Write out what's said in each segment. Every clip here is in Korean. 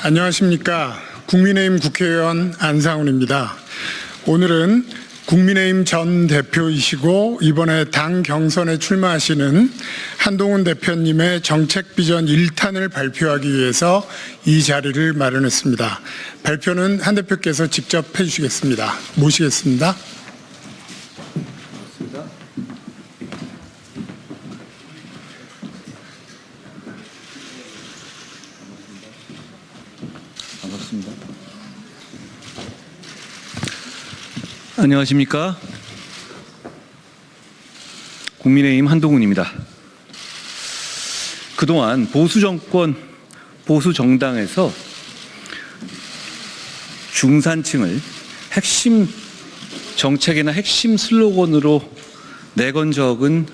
안녕하십니까. 국민의힘 국회의원 안상훈입니다. 오늘은 국민의힘 전 대표이시고 이번에 당 경선에 출마하시는 한동훈 대표님의 정책 비전 1탄을 발표하기 위해서 이 자리를 마련했습니다. 발표는 한 대표께서 직접 해주시겠습니다. 모시겠습니다. 반갑습니다. 안녕하십니까? 국민의힘 한동훈입니다. 그동안 보수정권, 보수정당에서 중산층을 핵심 정책이나 핵심 슬로건으로 내건 적은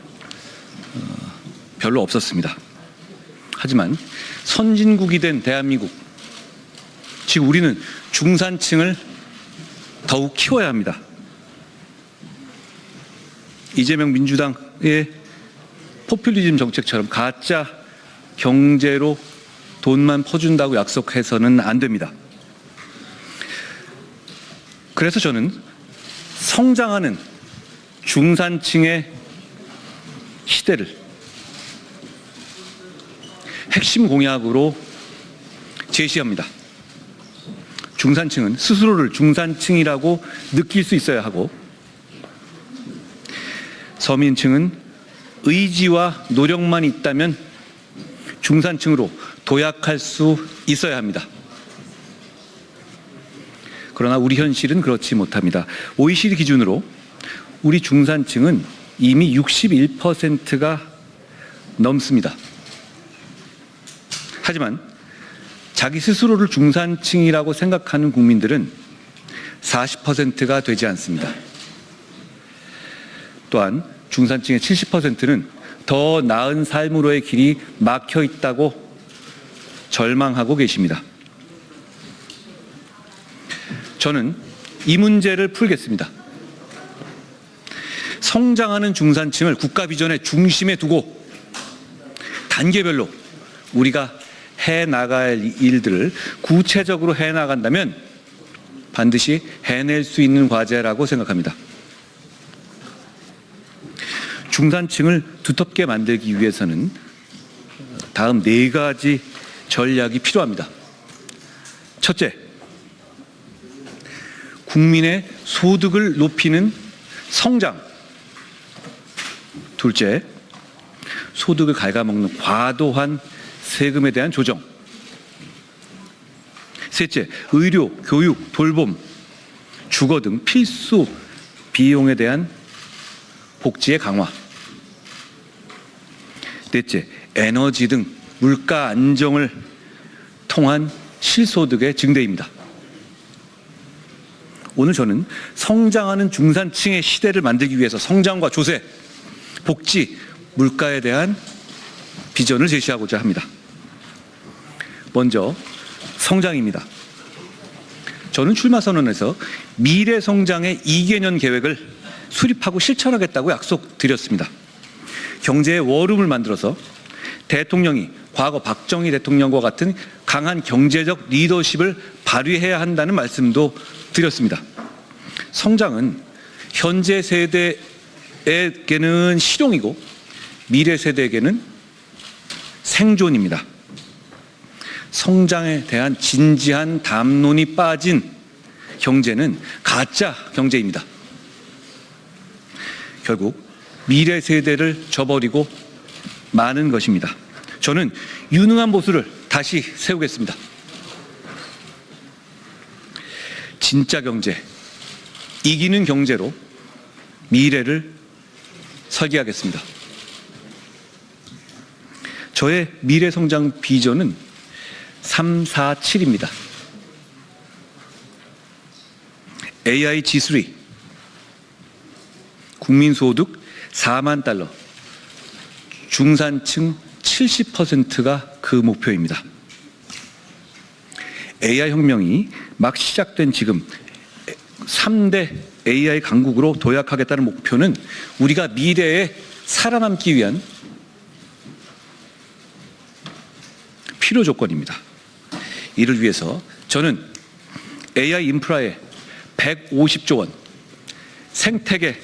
별로 없었습니다. 하지만 선진국이 된 대한민국, 즉 우리는 중산층을 더욱 키워야 합니다. 이재명 민주당의 포퓰리즘 정책처럼 가짜 경제로 돈만 퍼준다고 약속해서는 안 됩니다. 그래서 저는 성장하는 중산층의 시대를 핵심 공약으로 제시합니다. 중산층은 스스로를 중산층이라고 느낄 수 있어야 하고, 서민층은 의지와 노력만 있다면 중산층으로 도약할 수 있어야 합니다. 그러나 우리 현실은 그렇지 못합니다. OECD 기준으로 우리 중산층은 이미 61%가 넘습니다. 하지만 자기 스스로를 중산층이라고 생각하는 국민들은 40%가 되지 않습니다. 또한 중산층의 70%는 더 나은 삶으로의 길이 막혀 있다고 절망하고 계십니다. 저는 이 문제를 풀겠습니다. 성장하는 중산층을 국가 비전의 중심에 두고 단계별로 우리가 해나갈 일들을 구체적으로 해나간다면 반드시 해낼 수 있는 과제라고 생각합니다. 중산층을 두텁게 만들기 위해서는 다음 4가지 전략이 필요합니다. 첫째, 국민의 소득을 높이는 성장. 둘째, 소득을 갉아먹는 과도한 세금에 대한 조정. 셋째, 의료, 교육, 돌봄, 주거 등 필수 비용에 대한 복지의 강화. 넷째, 에너지 등 물가 안정을 통한 실소득의 증대입니다. 오늘 저는 성장하는 중산층의 시대를 만들기 위해서 성장과 조세, 복지, 물가에 대한 비전을 제시하고자 합니다. 먼저 성장입니다. 저는 출마 선언에서 미래 성장의 2개년 계획을 수립하고 실천하겠다고 약속드렸습니다. 경제의 워룸을 만들어서 대통령이 과거 박정희 대통령과 같은 강한 경제적 리더십을 발휘해야 한다는 말씀도 드렸습니다. 성장은 현재 세대에게는 실용이고 미래 세대에게는 생존입니다. 성장에 대한 진지한 담론이 빠진 경제는 가짜 경제입니다. 결국 미래 세대를 저버리고 마는 것입니다. 저는 유능한 보수를 다시 세우겠습니다. 진짜 경제, 이기는 경제로 미래를 설계하겠습니다. 저의 미래 성장 비전은 347입니다. AI G3, 국민소득 4만 달러, 중산층 70%가 그 목표입니다. AI 혁명이 막 시작된 지금 3대 AI 강국으로 도약하겠다는 목표는 우리가 미래에 살아남기 위한 필요 조건입니다. 이를 위해서 저는 AI 인프라에 150조 원, 생태계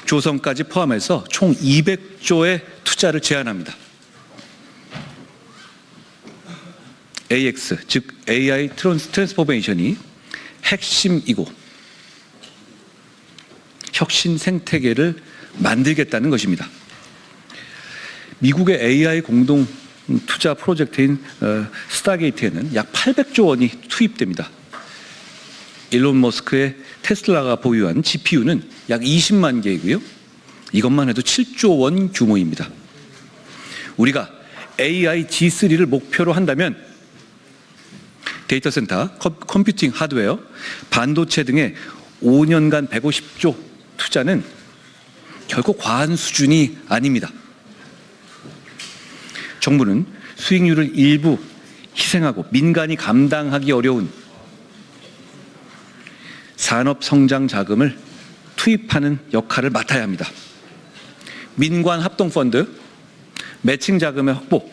조성까지 포함해서 총 200조의 투자를 제안합니다. AX, 즉 AI 트랜스포메이션이 핵심이고 혁신 생태계를 만들겠다는 것입니다. 미국의 AI 공동 투자 프로젝트인 스타게이트에는 약 800조 원이 투입됩니다. 일론 머스크의 테슬라가 보유한 GPU는 약 20만 개이고요. 이것만 해도 7조 원 규모입니다. 우리가 AI G3를 목표로 한다면 데이터 센터, 컴퓨팅 하드웨어, 반도체 등의 5년간 150조 투자는 결코 과한 수준이 아닙니다. 정부는 수익률을 일부 희생하고 민간이 감당하기 어려운 산업 성장 자금을 투입하는 역할을 맡아야 합니다. 민관 합동 펀드, 매칭 자금의 확보,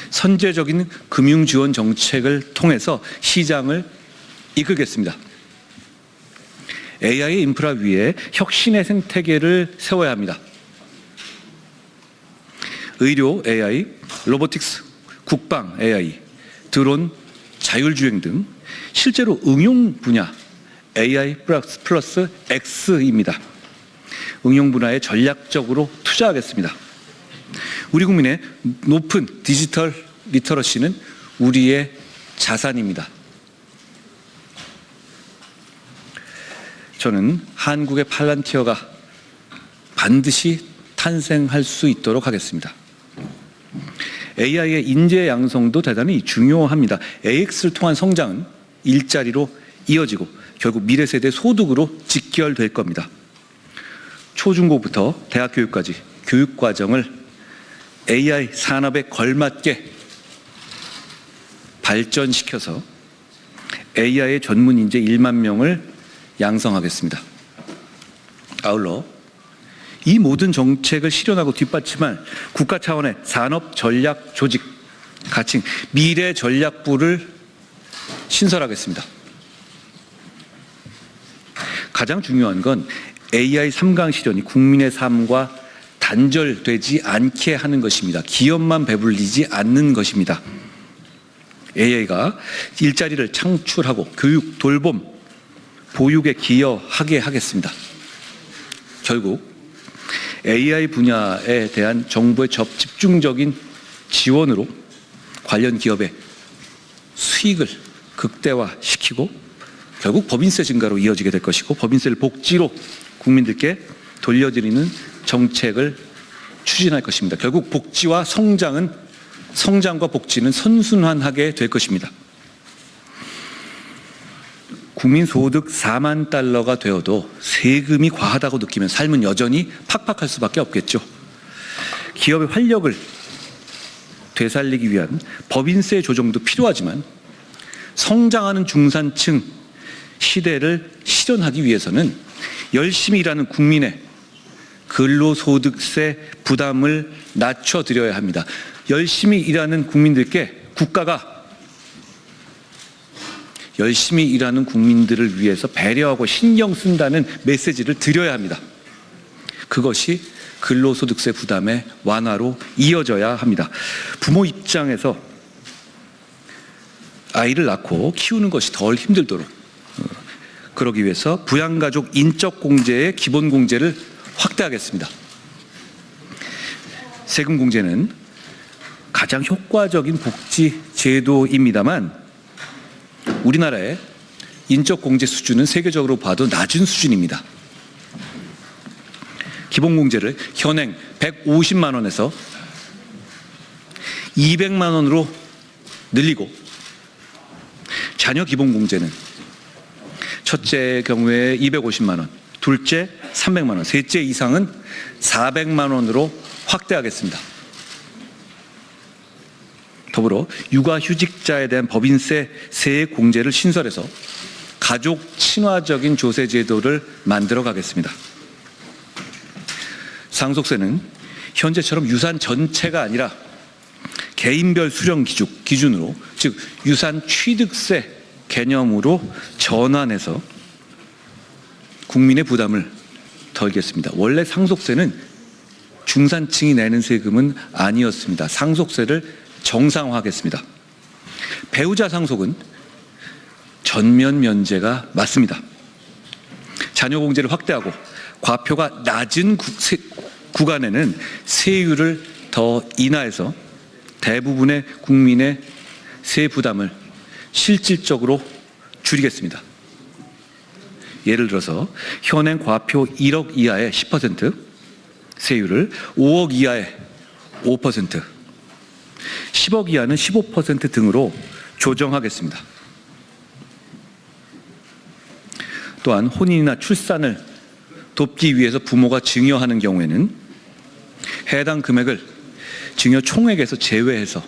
선제적인 금융 지원 정책을 통해서 시장을 이끌겠습니다. AI 인프라 위에 혁신의 생태계를 세워야 합니다. 의료 AI, 로보틱스, 국방 AI, 드론, 자율주행 등 실제로 응용 분야 AI 플러스 X입니다. 응용 분야에 전략적으로 투자하겠습니다. 우리 국민의 높은 디지털 리터러시는 우리의 자산입니다. 저는 한국의 팔란티어가 반드시 탄생할 수 있도록 하겠습니다. AI의 인재 양성도 대단히 중요합니다. AX를 통한 성장은 일자리로 이어지고 결국 미래 세대 소득으로 직결될 겁니다. 초중고부터 대학 교육까지 교육 과정을 AI 산업에 걸맞게 발전시켜서 AI의 전문 인재 1만 명을 양성하겠습니다. 아울러 이 모든 정책을 실현하고 뒷받침할 국가 차원의 산업 전략 조직, 가칭 미래 전략부를 신설하겠습니다. 가장 중요한 건 AI 3강 실현이 국민의 삶과 단절되지 않게 하는 것입니다. 기업만 배불리지 않는 것입니다. AI가 일자리를 창출하고 교육, 돌봄, 보육에 기여하게 하겠습니다. 결국 AI 분야에 대한 정부의 집중적인 지원으로 관련 기업의 수익을 극대화시키고 결국 법인세 증가로 이어지게 될 것이고 법인세를 복지로 국민들께 돌려드리는 정책을 추진할 것입니다. 결국 복지와 성장과 복지는 선순환하게 될 것입니다. 국민 소득 4만 달러가 되어도 세금이 과하다고 느끼면 삶은 여전히 팍팍할 수밖에 없겠죠. 기업의 활력을 되살리기 위한 법인세 조정도 필요하지만 성장하는 중산층 시대를 실현하기 위해서는 열심히 일하는 국민의 근로소득세 부담을 낮춰드려야 합니다. 열심히 일하는 국민들께 국가가 열심히 일하는 국민들을 위해서 배려하고 신경 쓴다는 메시지를 드려야 합니다. 그것이 근로소득세 부담의 완화로 이어져야 합니다. 부모 입장에서 아이를 낳고 키우는 것이 덜 힘들도록 그러기 위해서 부양가족 인적공제의 기본공제를 확대하겠습니다. 세금공제는 가장 효과적인 복지 제도입니다만 우리나라의 인적공제 수준은 세계적으로 봐도 낮은 수준입니다. 기본공제를 현행 150만 원에서 200만 원으로 늘리고 자녀 기본공제는 첫째 경우에 250만 원, 둘째 300만 원, 셋째 이상은 400만 원으로 확대하겠습니다. 더불어 육아휴직자에 대한 법인세 세액 공제를 신설해서 가족 친화적인 조세 제도를 만들어 가겠습니다. 상속세는 현재처럼 유산 전체가 아니라 개인별 수령 기준으로, 즉 유산 취득세 개념으로 전환해서 국민의 부담을 덜겠습니다. 원래 상속세는 중산층이 내는 세금은 아니었습니다. 상속세를 정상화하겠습니다. 배우자 상속은 전면 면제가 맞습니다. 자녀 공제를 확대하고 과표가 낮은 구간에는 세율을 더 인하해서 대부분의 국민의 세 부담을 실질적으로 줄이겠습니다. 예를 들어서 현행 과표 1억 이하의 10%, 세율을 5억 이하의 5%, 10억 이하는 15% 등으로 조정하겠습니다. 또한 혼인이나 출산을 돕기 위해서 부모가 증여하는 경우에는 해당 금액을 증여 총액에서 제외해서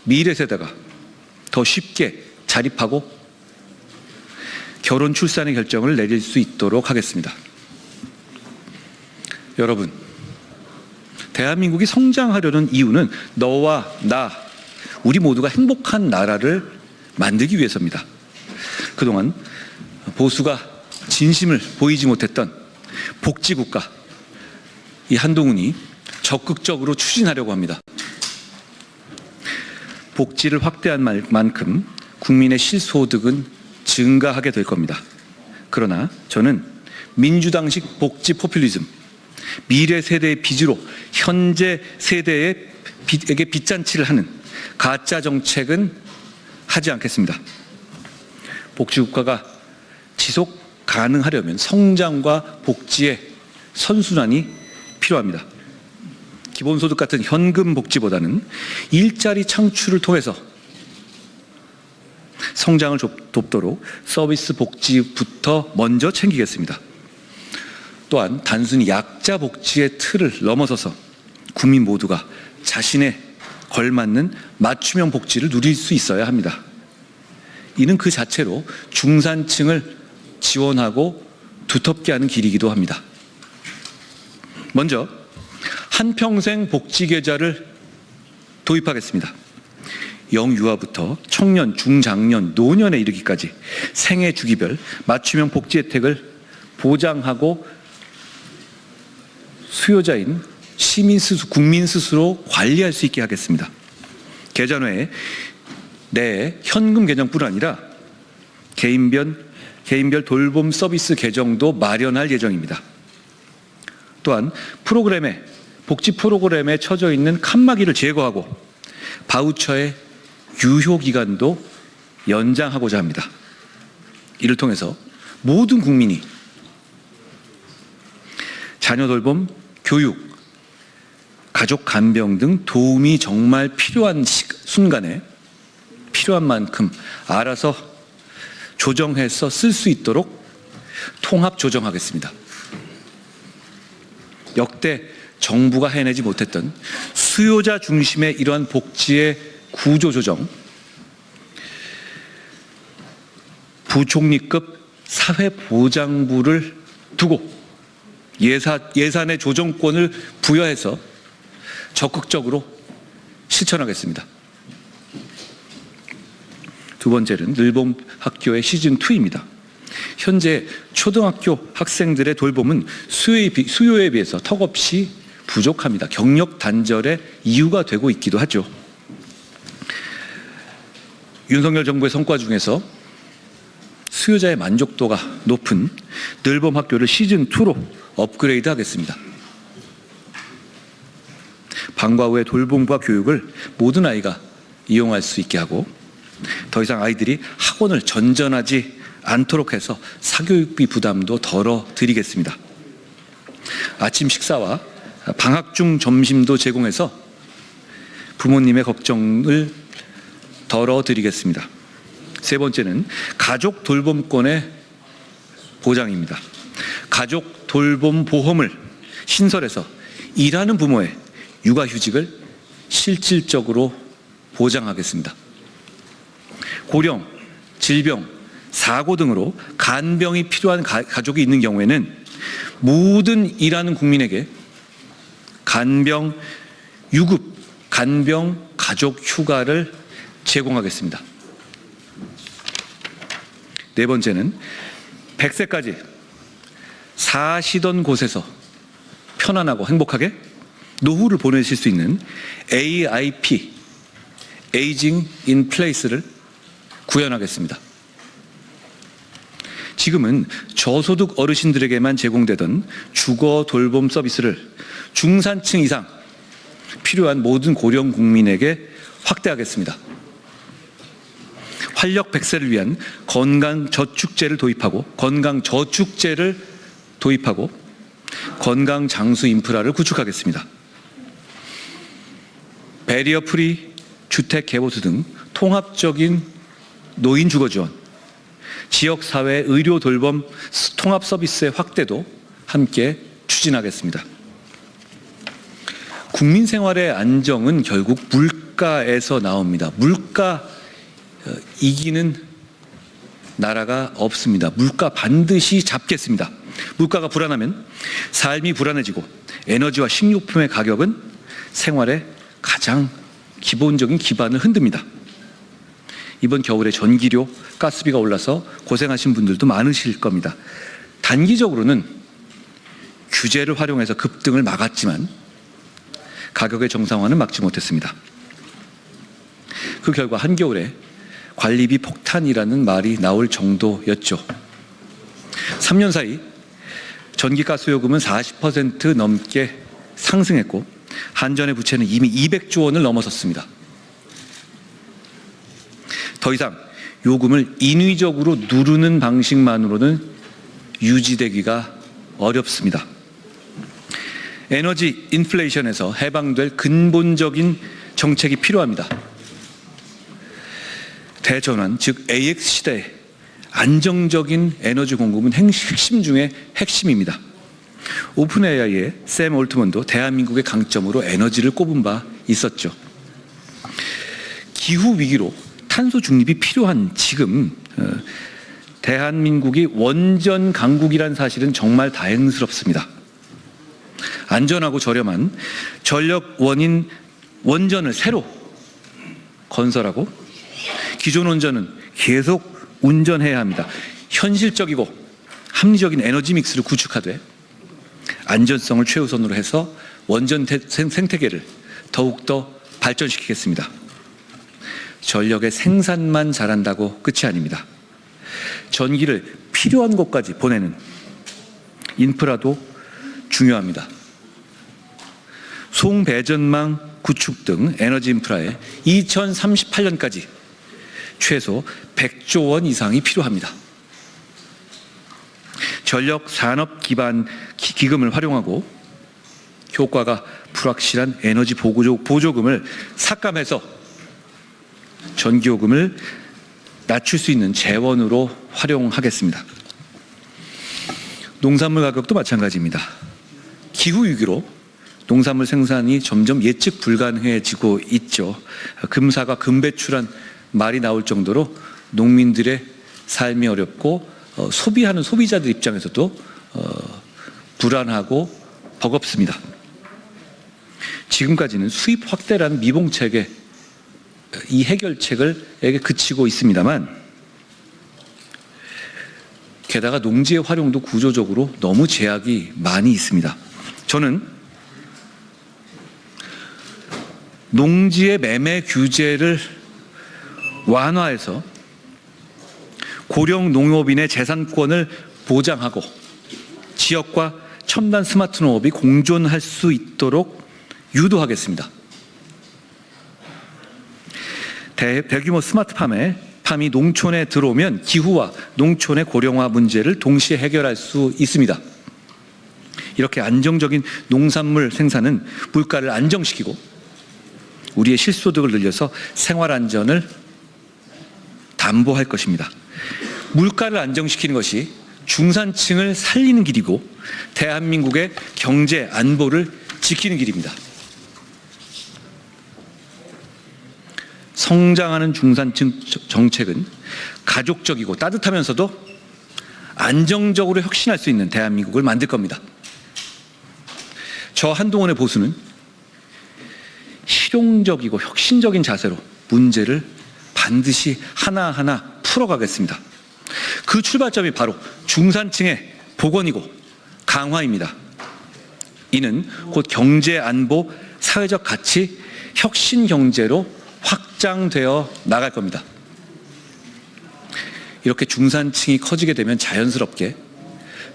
미래 세대가 더 쉽게 자립하고 결혼 출산의 결정을 내릴 수 있도록 하겠습니다. 여러분, 대한민국이 성장하려는 이유는 너와 나, 우리 모두가 행복한 나라를 만들기 위해서입니다. 그동안 보수가 진심을 보이지 못했던 복지국가, 이 한동훈이 적극적으로 추진하려고 합니다. 복지를 확대한 만큼 국민의 실소득은 증가하게 될 겁니다. 그러나 저는 민주당식 복지 포퓰리즘, 미래 세대의 빚으로 현재 세대에게 빚잔치를 하는 가짜 정책은 하지 않겠습니다. 복지국가가 지속 가능하려면 성장과 복지의 선순환이 필요합니다. 기본소득 같은 현금 복지보다는 일자리 창출을 통해서 성장을 돕도록 서비스 복지부터 먼저 챙기겠습니다. 또한 단순히 약자 복지의 틀을 넘어서서 국민 모두가 자신의 걸맞는 맞춤형 복지를 누릴 수 있어야 합니다. 이는 그 자체로 중산층을 지원하고 두텁게 하는 길이기도 합니다. 먼저 한평생 복지계좌를 도입하겠습니다. 영유아부터 청년, 중장년, 노년에 이르기까지 생애 주기별 맞춤형 복지 혜택을 보장하고 수요자인 국민 스스로 관리할 수 있게 하겠습니다. 계좌 내에 현금 계정뿐 아니라 개인별 돌봄 서비스 계정도 마련할 예정입니다. 또한 복지 프로그램에 처져 있는 칸막이를 제거하고 바우처의 유효 기간도 연장하고자 합니다. 이를 통해서 모든 국민이 자녀 돌봄, 교육, 가족 간병 등 도움이 정말 필요한 순간에 필요한 만큼 알아서 조정해서 쓸 수 있도록 통합 조정하겠습니다. 역대 정부가 해내지 못했던 수요자 중심의 이러한 복지의 구조 조정, 부총리급 사회보장부를 두고 예산의 조정권을 부여해서 적극적으로 실천하겠습니다. 두 번째는 늘봄 학교의 시즌2입니다. 현재 초등학교 학생들의 돌봄은 수요에 비해서 턱없이 부족합니다. 경력 단절의 이유가 되고 있기도 하죠. 윤석열 정부의 성과 중에서 수요자의 만족도가 높은 늘봄 학교를 시즌2로 업그레이드 하겠습니다. 방과 후의 돌봄과 교육을 모든 아이가 이용할 수 있게 하고 더 이상 아이들이 학원을 전전하지 않도록 해서 사교육비 부담도 덜어드리겠습니다. 아침 식사와 방학 중 점심도 제공해서 부모님의 걱정을 덜어드리겠습니다. 세 번째는 가족 돌봄권의 보장입니다. 가족 돌봄 보험을 신설해서 일하는 부모의 육아휴직을 실질적으로 보장하겠습니다. 고령, 질병, 사고 등으로 간병이 필요한 가족이 있는 경우에는 모든 일하는 국민에게 간병 유급, 간병 가족 휴가를 제공하겠습니다. 네 번째는 100세까지 사시던 곳에서 편안하고 행복하게 노후를 보내실 수 있는 AIP, Aging in Place를 구현하겠습니다. 지금은 저소득 어르신들에게만 제공되던 주거 돌봄 서비스를 중산층 이상 필요한 모든 고령 국민에게 확대하겠습니다. 활력 100세를 위한 건강 저축제를 도입하고 건강 장수 인프라를 구축하겠습니다. 배리어 프리 주택 개보수 등 통합적인 노인 주거 지원, 지역사회 의료 돌봄 통합 서비스의 확대도 함께 추진하겠습니다. 국민 생활의 안정은 결국 물가에서 나옵니다. 물가 이기는 나라가 없습니다. 물가 반드시 잡겠습니다. 물가가 불안하면 삶이 불안해지고 에너지와 식료품의 가격은 생활의 가장 기본적인 기반을 흔듭니다. 이번 겨울에 전기료, 가스비가 올라서 고생하신 분들도 많으실 겁니다. 단기적으로는 규제를 활용해서 급등을 막았지만 가격의 정상화는 막지 못했습니다. 그 결과 한겨울에 관리비 폭탄이라는 말이 나올 정도였죠. 3년 사이 전기가스 요금은 40% 넘게 상승했고 한전의 부채는 이미 200조 원을 넘어섰습니다. 더 이상 요금을 인위적으로 누르는 방식만으로는 유지되기가 어렵습니다. 에너지 인플레이션에서 해방될 근본적인 정책이 필요합니다. 대전환, 즉 AX 시대에 안정적인 에너지 공급은 핵심 중에 핵심입니다. 오픈 AI의 샘 올트먼도 대한민국의 강점으로 에너지를 꼽은 바 있었죠. 기후 위기로 탄소 중립이 필요한 지금 대한민국이 원전 강국이란 사실은 정말 다행스럽습니다. 안전하고 저렴한 전력 원인 원전을 새로 건설하고 기존 원전은 계속 운전해야 합니다. 현실적이고 합리적인 에너지 믹스를 구축하되 안전성을 최우선으로 해서 원전 생태계를 더욱더 발전시키겠습니다. 전력의 생산만 잘한다고 끝이 아닙니다. 전기를 필요한 곳까지 보내는 인프라도 중요합니다. 송배전망 구축 등 에너지 인프라에 2038년까지 최소 100조 원 이상이 필요합니다. 전력 산업 기반 기금을 활용하고 효과가 불확실한 에너지 보조금을 삭감해서 전기요금을 낮출 수 있는 재원으로 활용하겠습니다. 농산물 가격도 마찬가지입니다. 기후위기로 농산물 생산이 점점 예측 불가능해지고 있죠. 금사가 금배출한 말이 나올 정도로 농민들의 삶이 어렵고 소비하는 소비자들 입장에서도 불안하고 버겁습니다. 지금까지는 수입 확대라는 미봉책에 이 해결책에게 그치고 있습니다만 게다가 농지의 활용도 구조적으로 너무 제약이 많이 있습니다. 저는 농지의 매매 규제를 완화해서 고령 농업인의 재산권을 보장하고 지역과 첨단 스마트 농업이 공존할 수 있도록 유도하겠습니다. 대규모 스마트팜이 농촌에 들어오면 기후와 농촌의 고령화 문제를 동시에 해결할 수 있습니다. 이렇게 안정적인 농산물 생산은 물가를 안정시키고 우리의 실소득을 늘려서 생활 안전을 담보할 것입니다. 물가를 안정시키는 것이 중산층을 살리는 길이고 대한민국의 경제 안보를 지키는 길입니다. 성장하는 중산층 정책은 가족적이고 따뜻하면서도 안정적으로 혁신할 수 있는 대한민국을 만들 겁니다. 저 한동훈의 보수는 실용적이고 혁신적인 자세로 문제를 반드시 하나하나 풀어가겠습니다. 그 출발점이 바로 중산층의 복원이고 강화입니다. 이는 곧 경제 안보, 사회적 가치, 혁신 경제로 확장되어 나갈 겁니다. 이렇게 중산층이 커지게 되면 자연스럽게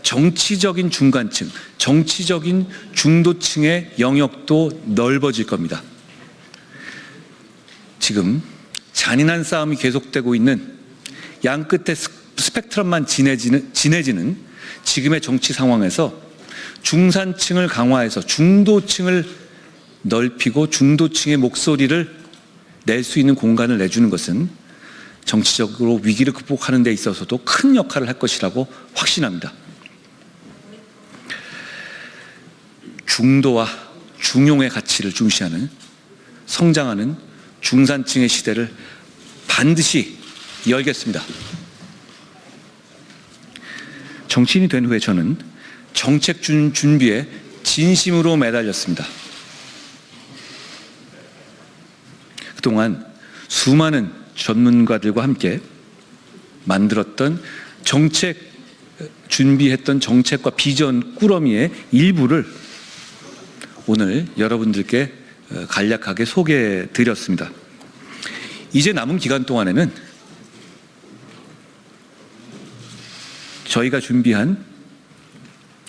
정치적인 중간층, 정치적인 중도층의 영역도 넓어질 겁니다. 지금 잔인한 싸움이 계속되고 있는 양 끝에 스펙트럼만 진해지는 지금의 정치 상황에서 중산층을 강화해서 중도층을 넓히고 중도층의 목소리를 낼 수 있는 공간을 내주는 것은 정치적으로 위기를 극복하는 데 있어서도 큰 역할을 할 것이라고 확신합니다. 중도와 중용의 가치를 중시하는 성장하는 중산층의 시대를 반드시 열겠습니다. 정치인이 된 후에 저는 정책 준비에 진심으로 매달렸습니다. 그동안 수많은 전문가들과 함께 만들었던 준비했던 정책과 비전 꾸러미의 일부를 오늘 여러분들께 간략하게 소개해 드렸습니다. 이제 남은 기간 동안에는 저희가 준비한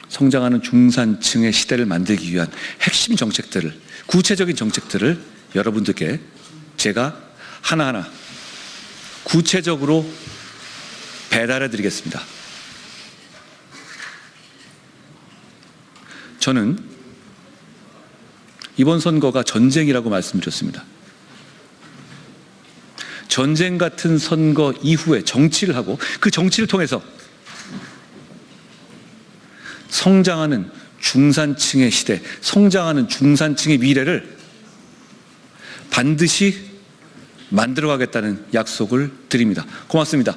성장하는 중산층의 시대를 만들기 위한 핵심 정책들을, 구체적인 정책들을 여러분들께 제가 하나하나 구체적으로 배달해 드리겠습니다. 저는 이번 선거가 전쟁이라고 말씀드렸습니다. 전쟁 같은 선거 이후에 정치를 하고 그 정치를 통해서 성장하는 중산층의 시대, 성장하는 중산층의 미래를 반드시 만들어가겠다는 약속을 드립니다. 고맙습니다.